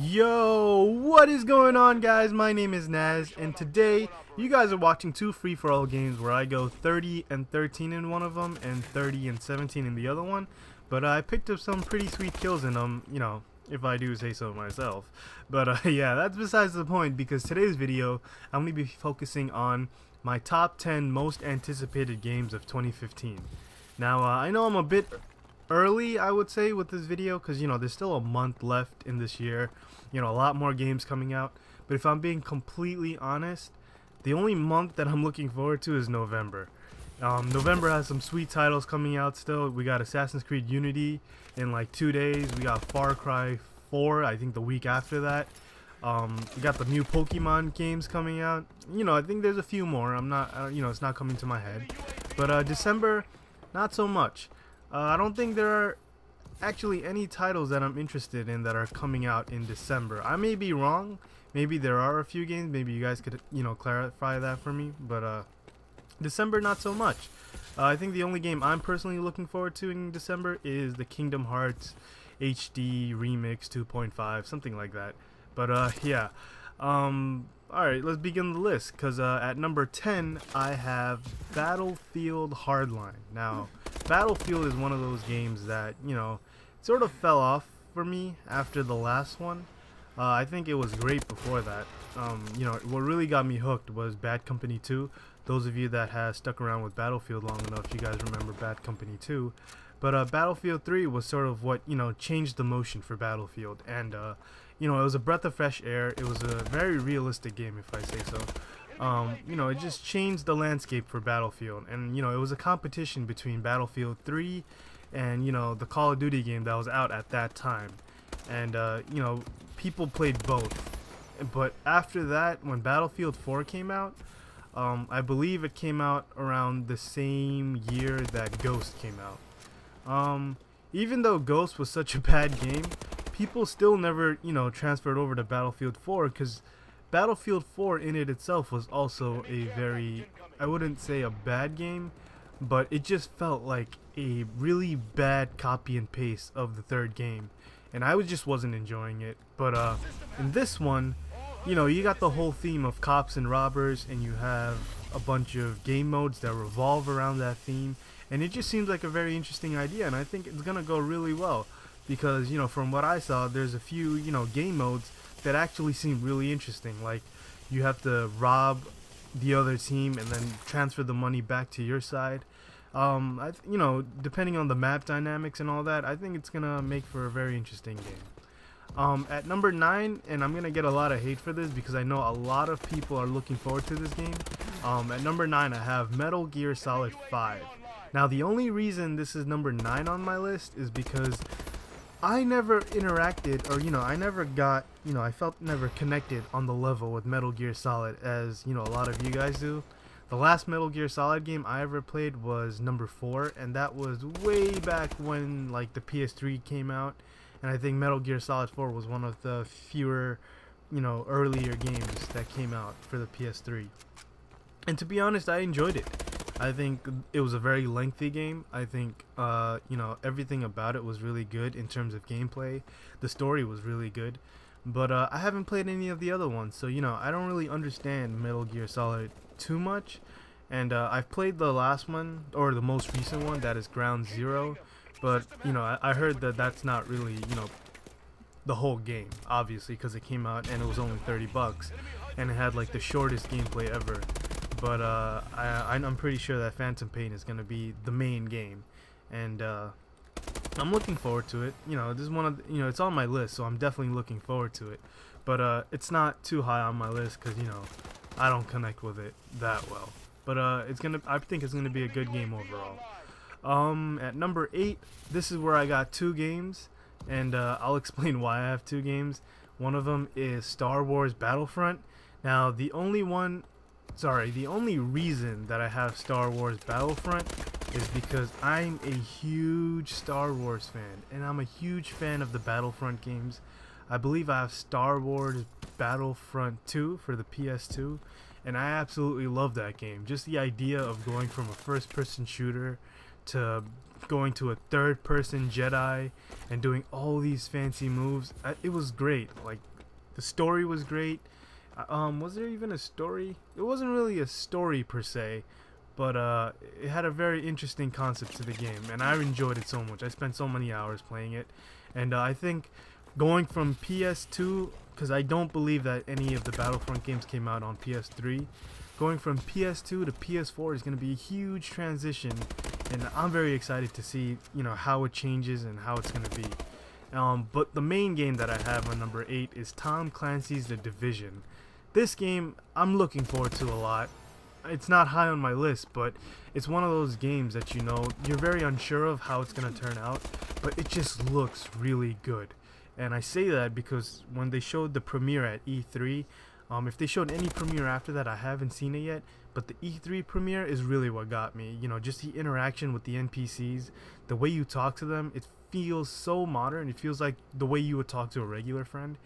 Yo, what is going on, guys? My name is Naz, and today you guys are watching two free-for-all games where I go 30 and 13 in one of them and 30 and 17 in the other one. But I picked up some pretty sweet kills in them, you know, if I do say so myself. But yeah, that's besides the point, because today's video I'm going to be focusing on my top 10 most anticipated games of 2015. Now, I know I'm a bit early, I would say, with this video, because, you know, there's still a month left in this year, you know, a lot more games coming out. But if I'm being completely honest, the only month that I'm looking forward to is November. November has some sweet titles coming out still. We got Assassin's Creed Unity in like 2 days. We got Far Cry 4, I think the week after that. We got the new Pokemon games coming out. You know, I think there's a few more. I'm not, you know, it's not coming to my head. But December, not so much. I don't think there are actually any titles that I'm interested in that are coming out in December. I may be wrong. Maybe there are a few games. Maybe you guys could, you know, clarify that for me. But December, not so much. I think the only game I'm personally looking forward to in December is the Kingdom Hearts HD Remix 2.5, something like that. But yeah. Alright, let's begin the list, because at number 10 I have Battlefield Hardline. Now, Battlefield is one of those games that, you know, sort of fell off for me after the last one. I think it was great before that. You know, what really got me hooked was Bad Company 2. Those of you that have stuck around with Battlefield long enough, you guys remember Bad Company 2. But Battlefield 3 was sort of what, you know, changed the motion for Battlefield. And, you know, it was a breath of fresh air. It was a very realistic game, if I say so. You know, it just changed the landscape for Battlefield. And, you know, it was a competition between Battlefield 3 and, you know, the Call of Duty game that was out at that time. And, you know, people played both. But after that, when Battlefield 4 came out, I believe it came out around the same year that Ghost came out. Even though Ghost was such a bad game, people still never, you know, transferred over to Battlefield 4, because Battlefield 4 in it itself was also a very, I wouldn't say a bad game, but it just felt like a really bad copy and paste of the third game, and I just wasn't enjoying it. But in this one, you know, you got the whole theme of cops and robbers, and you have a bunch of game modes that revolve around that theme, and it just seems like a very interesting idea, and I think it's gonna go really well. Because, you know, from what I saw, there's a few, you know, game modes that actually seem really interesting. Like, you have to rob the other team and then transfer the money back to your side. You know, depending on the map dynamics and all that, I think it's gonna make for a very interesting game. At number 9, and I'm gonna get a lot of hate for this because I know a lot of people are looking forward to this game. At number 9, I have Metal Gear Solid 5. Now, the only reason this is number 9 on my list is because I never interacted, or, you know, I never got, you know, I felt never connected on the level with Metal Gear Solid as, you know, a lot of you guys do. The last Metal Gear Solid game I ever played was number 4, and that was way back when, like, the PS3 came out, and I think Metal Gear Solid 4 was one of the fewer, you know, earlier games that came out for the PS3. And to be honest, I enjoyed it. I think it was a very lengthy game. I think, you know, everything about it was really good in terms of gameplay. The story was really good. But I haven't played any of the other ones, so, you know, I don't really understand Metal Gear Solid too much. And I've played the last one, or the most recent one, that is Ground Zero. But, you know, I heard that that's not really, you know, the whole game, obviously, because it came out and it was only $30. And it had, like, the shortest gameplay ever. But I'm pretty sure that Phantom Pain is going to be the main game, and I'm looking forward to it. You know, this is one of the, you know, it's on my list, so I'm definitely looking forward to it. But it's not too high on my list because, you know, I don't connect with it that well. But I think it's gonna be a good game overall. At number 8, this is where I got 2 games, and I'll explain why I have 2 games. One of them is Star Wars Battlefront. Now, the only reason that I have Star Wars Battlefront is because I'm a huge Star Wars fan, and I'm a huge fan of the Battlefront games. I believe I have Star Wars Battlefront 2 for the PS2, and I absolutely love that game. Just the idea of going from a first-person shooter to going to a third-person Jedi and doing all these fancy moves. It was great. Like, the story was great. Was there even a story? It wasn't really a story per se, but it had a very interesting concept to the game, and I enjoyed it so much. I spent so many hours playing it, and I think going from PS2, because I don't believe that any of the Battlefront games came out on PS3, going from PS2 to PS4 is going to be a huge transition, and I'm very excited to see, you know, how it changes and how it's going to be. But the main game that I have on number 8 is Tom Clancy's The Division. This game I'm looking forward to a lot. It's not high on my list, but it's one of those games that, you know, you're very unsure of how it's going to turn out, but it just looks really good. And I say that because when they showed the premiere at E3, if they showed any premiere after that, I haven't seen it yet, but the E3 premiere is really what got me. You know, just the interaction with the NPCs, the way you talk to them, it feels so modern. It feels like the way you would talk to a regular friend,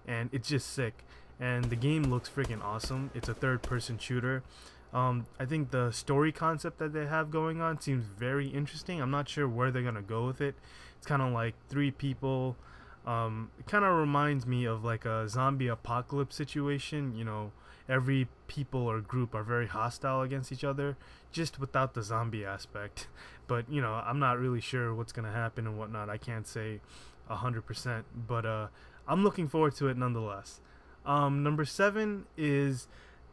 and it's just sick. And the game looks freaking awesome. It's a third-person shooter. I think the story concept that they have going on seems very interesting. I'm not sure where they're gonna go with it. It's kind of like 3 people. It kind of reminds me of like a zombie apocalypse situation. You know, every people or group are very hostile against each other, just without the zombie aspect. But, you know, I'm not really sure what's gonna happen and whatnot. I can't say 100%, but I'm looking forward to it nonetheless. Number 7 is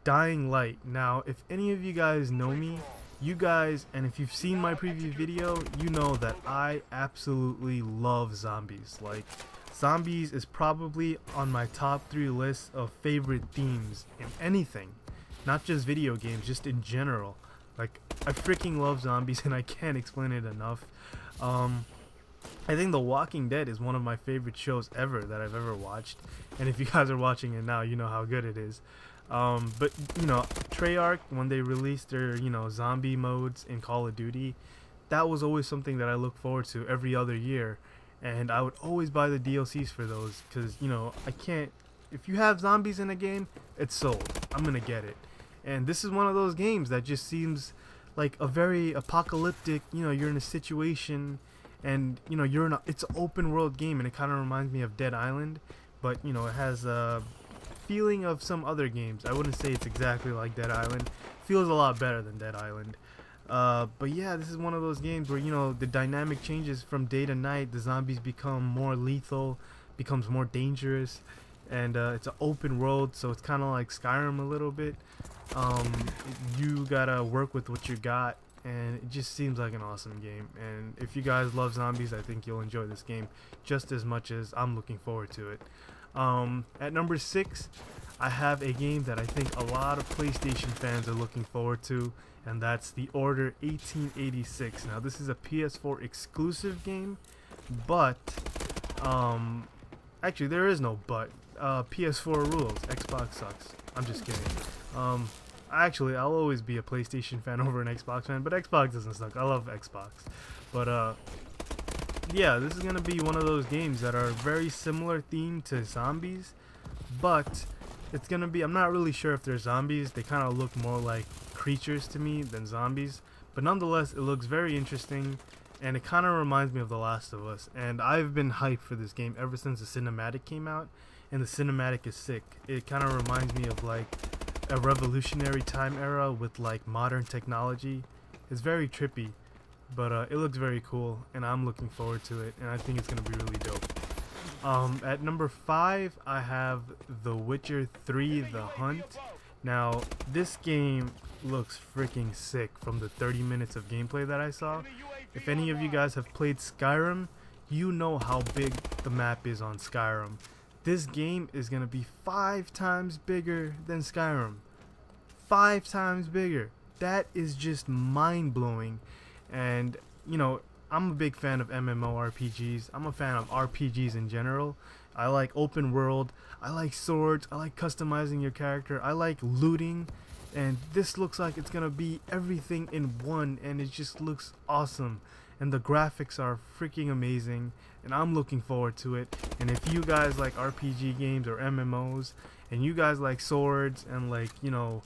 Dying Light. Now, if any of you guys know me, you guys, and if you've seen my previous video, you know that I absolutely love zombies. Like, zombies is probably on my top 3 list of favorite themes in anything, not just video games, just in general. Like, I freaking love zombies, and I can't explain it enough. I think The Walking Dead is one of my favorite shows ever that I've ever watched, and if you guys are watching it now, you know how good it is. But, you know, Treyarch, when they released their, you know, zombie modes in Call of Duty, that was always something that I look forward to every other year, and I would always buy the DLCs for those, because, you know, I can't, if you have zombies in a game, it's sold. I'm gonna get it. And this is one of those games that just seems like a very apocalyptic, you know, you're in a situation, and, you know, you're in a, it's an open world game, and it kind of reminds me of Dead Island, but, you know, it has a feeling of some other games. I wouldn't say it's exactly like Dead Island. Feels a lot better than Dead Island. But yeah, this is one of those games where, you know, the dynamic changes from day to night. The zombies become more lethal, becomes more dangerous, and it's an open world, so it's kind of like Skyrim a little bit. You gotta work with what you got, and it just seems like an awesome game. And if you guys love zombies, I think you'll enjoy this game just as much as I'm looking forward to it. At number 6, I have a game that I think a lot of PlayStation fans are looking forward to, and that's The Order 1886. Now, this is a PS4 exclusive game, but actually there is no but. PS4 rules. Xbox sucks. I'm just kidding. Actually, I'll always be a PlayStation fan over an Xbox fan, but Xbox doesn't suck. I love Xbox. But yeah, this is gonna be one of those games that are very similar theme to zombies, but it's gonna be, I'm not really sure if they're zombies. They kind of look more like creatures to me than zombies, but nonetheless, it looks very interesting, and it kind of reminds me of The Last of Us. And I've been hyped for this game ever since the cinematic came out, and the cinematic is sick. It kind of reminds me of like a revolutionary time era with like modern technology. It's very trippy, but it looks very cool, and I'm looking forward to it, and I think it's gonna be really dope. At number 5, I have The Witcher 3: The Hunt. Now, this game looks freaking sick from the 30 minutes of gameplay that I saw. If any of you guys have played Skyrim, you know how big the map is on Skyrim. This game is gonna be 5 times bigger than Skyrim. 5 times bigger. That is just mind-blowing. And, you know, I'm a big fan of MMORPGs. I'm a fan of RPGs in general. I like open world. I like swords. I like customizing your character. I like looting. And this looks like it's gonna be everything in one, and it just looks awesome. And the graphics are freaking amazing, and I'm looking forward to it. And if you guys like RPG games or MMOs, and you guys like swords and like, you know,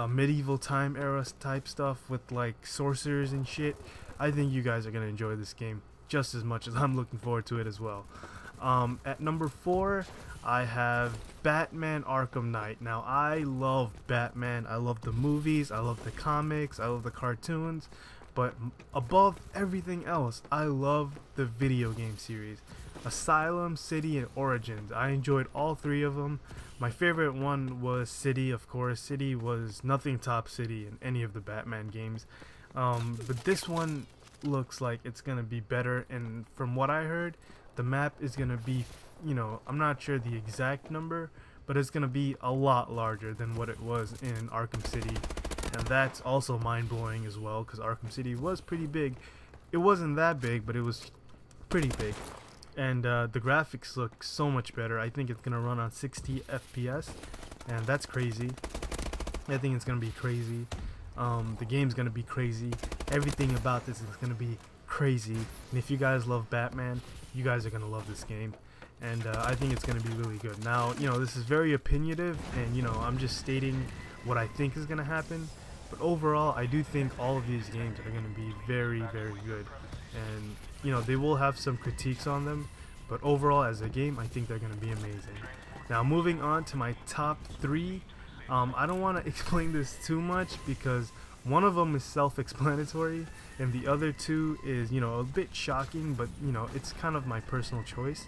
medieval time era type stuff with like sorcerers and shit, I think you guys are going to enjoy this game just as much as I'm looking forward to it as well. At number 4, I have Batman Arkham Knight. Now, I love Batman. I love the movies. I love the comics. I love the cartoons. But above everything else, I love the video game series. Asylum, City, and Origins. I enjoyed all 3 of them. My favorite one was City, of course. City was nothing top City in any of the Batman games. But this one looks like it's going to be better. And from what I heard, the map is going to be, you know, I'm not sure the exact number, but it's going to be a lot larger than what it was in Arkham City. And that's also mind-blowing as well, because Arkham City was pretty big. It wasn't that big, but it was pretty big. And the graphics look so much better. I think it's going to run on 60 FPS, and that's crazy. I think it's going to be crazy. The game's going to be crazy. Everything about this is going to be crazy. And if you guys love Batman, you guys are going to love this game. And I think it's going to be really good. Now, you know, this is very opinionative, and, you know, I'm just stating what I think is going to happen. But overall, I do think all of these games are going to be very, very good. And, you know, they will have some critiques on them. But overall, as a game, I think they're going to be amazing. Now, moving on to my top 3. I don't want to explain this too much because one of them is self-explanatory. And the other 2 is, you know, a bit shocking. But, you know, it's kind of my personal choice.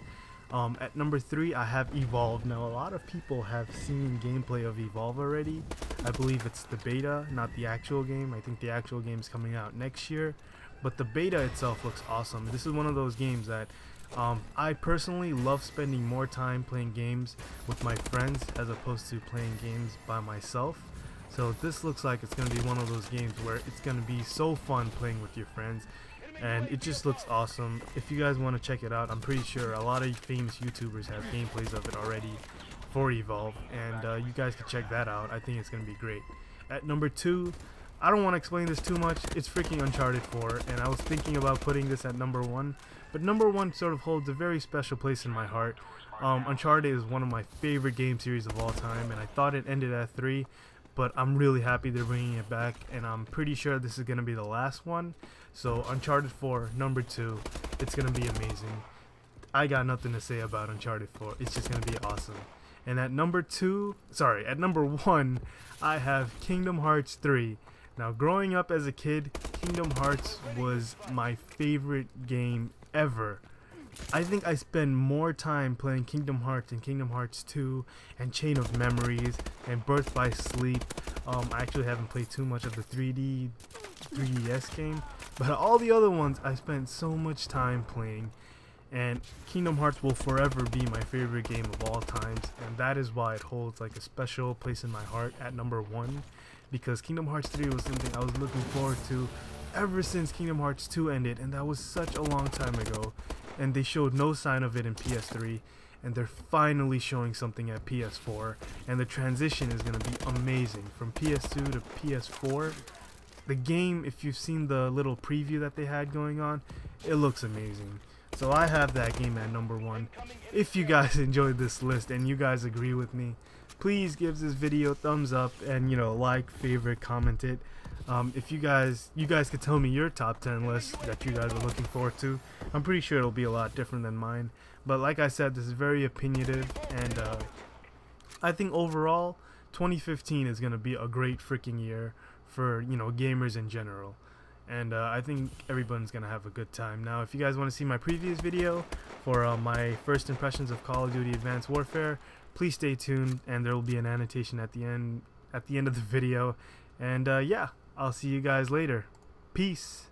At number 3, I have Evolve. Now, a lot of people have seen gameplay of Evolve already. I believe it's the beta, not the actual game. I think the actual game is coming out next year. But the beta itself looks awesome. This is one of those games that I personally love spending more time playing games with my friends as opposed to playing games by myself. So this looks like it's going to be one of those games where it's going to be so fun playing with your friends. And it just looks awesome. If you guys want to check it out, I'm pretty sure a lot of famous YouTubers have gameplays of it already for Evolve, and you guys can check that out. I think it's going to be great. At number 2, I don't want to explain this too much. It's freaking Uncharted 4, and I was thinking about putting this at number 1, but number 1 sort of holds a very special place in my heart. Uncharted is one of my favorite game series of all time, and I thought it ended at 3, but I'm really happy they're bringing it back, and I'm pretty sure this is going to be the last one. So Uncharted 4, number 2, it's going to be amazing. I got nothing to say about Uncharted 4. It's just going to be awesome. And at number 1, I have Kingdom Hearts 3. Now, growing up as a kid, Kingdom Hearts was my favorite game ever. I think I spend more time playing Kingdom Hearts and Kingdom Hearts 2 and Chain of Memories and Birth by Sleep. I actually haven't played too much of the 3DS game, but all the other ones I spent so much time playing. And Kingdom Hearts will forever be my favorite game of all times, and that is why it holds like a special place in my heart at number 1, because Kingdom Hearts 3 was something I was looking forward to ever since Kingdom Hearts 2 ended, and that was such a long time ago. And they showed no sign of it in PS3, and they're finally showing something at PS4, and the transition is going to be amazing from PS2 to PS4. The game, if you've seen the little preview that they had going on, it looks amazing. So I have that game at number 1. If you guys enjoyed this list and you guys agree with me, please give this video a thumbs up and, you know, like, favorite, comment it. If you guys could tell me your top 10 list that you guys are looking forward to. I'm pretty sure it'll be a lot different than mine. But like I said, this is very opinionative, and I think overall 2015 is going to be a great freaking year for, you know, gamers in general. And I think everyone's going to have a good time. Now, if you guys want to see my previous video for my first impressions of Call of Duty Advanced Warfare, please stay tuned, and there will be an annotation at the end of the video. And yeah, I'll see you guys later. Peace.